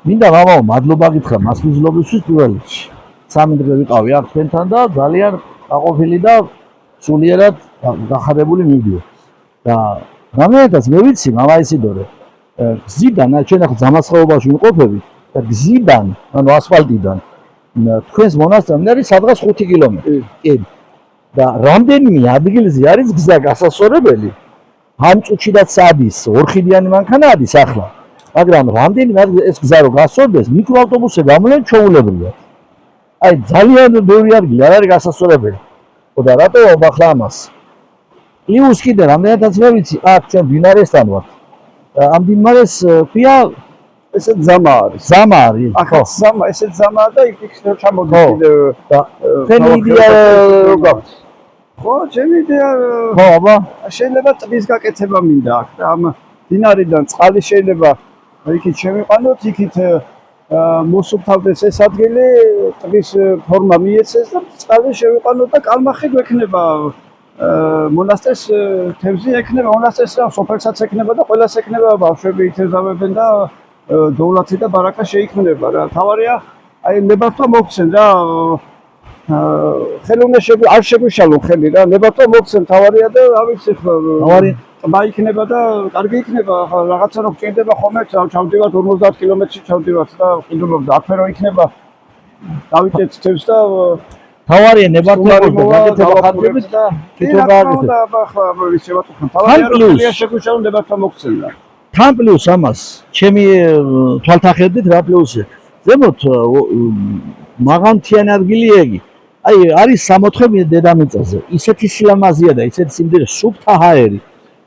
მინდა მამაო მადლობა გითხრა მასპინძლობისთვის პირველ რიგში. 3 დღე ვიყავი აქ თქვენთან და ძალიან გაყოფილი და სულიერად გახარებული მივდივარ. და რამდენადაც მე ვიცი მამა ისიდორე გზიდან ჩვენ ახლა ზამასხეობაში ვიმყოფებით და გზიდან ანუ ასფალტიდან თქვენს მონასტერთან არის სადღაც 5 კილომეტრი. კი. და რამდენიმე ადგილზე არის გზა გასასწორებელი. ამ წუთშიდაც ადის, ორხიდიანი მანქანა ადის ახლა. მაგრამ რამდენიმე ადგილზე ეს გზა რო გასწორდეს, მიკროავტობუსზე გამოვლენ ჩაულებელია. აი ძალიან ბევრი ადგილი არ არის გასასწორებელი. და რატო ახლა ამას? პლუს კიდე რამდენადაც მე ვიცი, აქ ჩვენ დინარესთან ვართ. ამ დინარეს ქვია ესეც ზამა არის. ზამა არის. ახლა ზამა, ესეც ზამაა და იქ ჩამოდის კიდე და თქვენი იდეა როგორ? ხო, ჩემი იდეა ხო, აბა, შეიძლება ტბის გაკეთება მინდა აქ და ამ დინარიდან წყალი შეიძლება იქით შემიყვანოთ, იქით მოსუფთავდეს ეს ადგილი, ტბის ფორმა მიეცეს და წყალი შევიყვანოთ და კალმახი გვექნება მონასტერს თევზი ექნება, მონასტერს რა სოფელსაც ექნება და ყველას ექნება, ბავშვები ითევზავებენ და დოვლათი და ბარაკა შეიქმნება რა. თავარია აი ნებართვა მოგცენ რა. ხელი უნდა არ შეგვიშალონ ხელი რა. ნებართვა მოგცენ თავარია და რა ვიცი ხო. თავარი ტბა იქნება და კარგი იქნება. რაღაცა რო გჭირდება ხოლმე ჩავდივართ 50 კილომეტრში ჩავდივართ და ყიდულობთ. აქვე რო იქნება დავიჭერთ თევზს და თავარია ნებართვა გაკეთება ხარჯებით და თვითონ გააკეთებ. და ახლა ის შევატყუხან. თავარია რო ხელი შეგვიშალონ ნებართვა მოგცენ რა. თან პლუს ამას ჩემი თვალთახედით რა პლუსია ზემოთ მაღალმთიანი ადგილი ეგი აი არის 64 დედამიწაზე ისეთი სილამაზეა და ისეთი სიმდიდრე სუფთა ჰაერი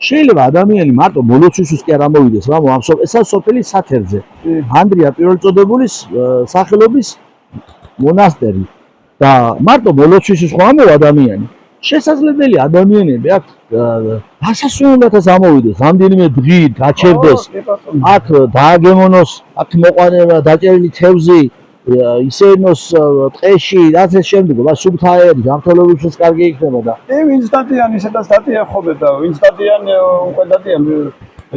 შეიძლება ადამიანი მარტო მოლოცვისთვის კი არ ამოვიდეს რა ესა სოფელი სათერზე ანდრია პირველწოდებულის სახელობის მონასტერი და მარტო მოლოცვისთვის ხო ამოვა ადამიანი შესაძლებელია ადამიანები აქ დასასვენებლადაც ამოვიდეს რამდენიმე დღით გაჩერდეს აქ დააგემონოს აქ მოყვანება დაჭერილი თევზი ისენოს ტყეში რაც ეს შემდეგ სუფთა აერი გამთელობისთვის კარგი იქნება და ვინც დადიან ისედაც დადიან ხოლმე და ვინც დადიან უკვე დადიან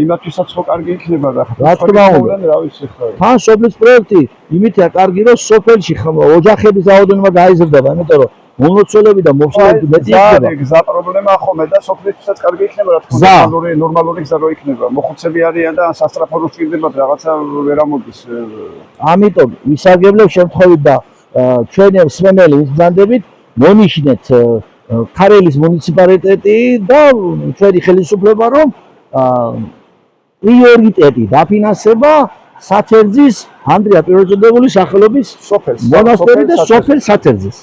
იმათვისაც ხო კარგი იქნება და რა თქმა უნდა რა ვიცი ხო თან სოფლის პროექტი იმითია კარგი რომ სოფელში ოჯახების რაოდენობა გაიზრდება იმიტომ რომ მონოცვლები და მოცულები მეტი იქნება. გზა პრობლემა ხოლმე და სოფლისთვისაც კარგი იქნება რა თქმა უნდა ნორმალური გზა რო იქნება. მოხუცები არიან და სასტრაფო რო სჭირდებათ რაღაცა ვერ ამოდის. ამიტომ ვისარგებლებ შემთხვევით და ჩვენი მსმენელი ვიზანდებით მონიშნეთ ქარელის მუნიციპალიტეტი და ჩვენი ხელისუფლება რომ პრიორიტეტი დაფინანსება სათერძის ანდრია პირველწოდებულის სახელობის სოფელს მონასტერი და სოფელ სათერძის.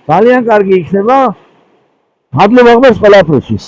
ძალიან კარგი იქნება. მადლობა ყველაფრისთვის.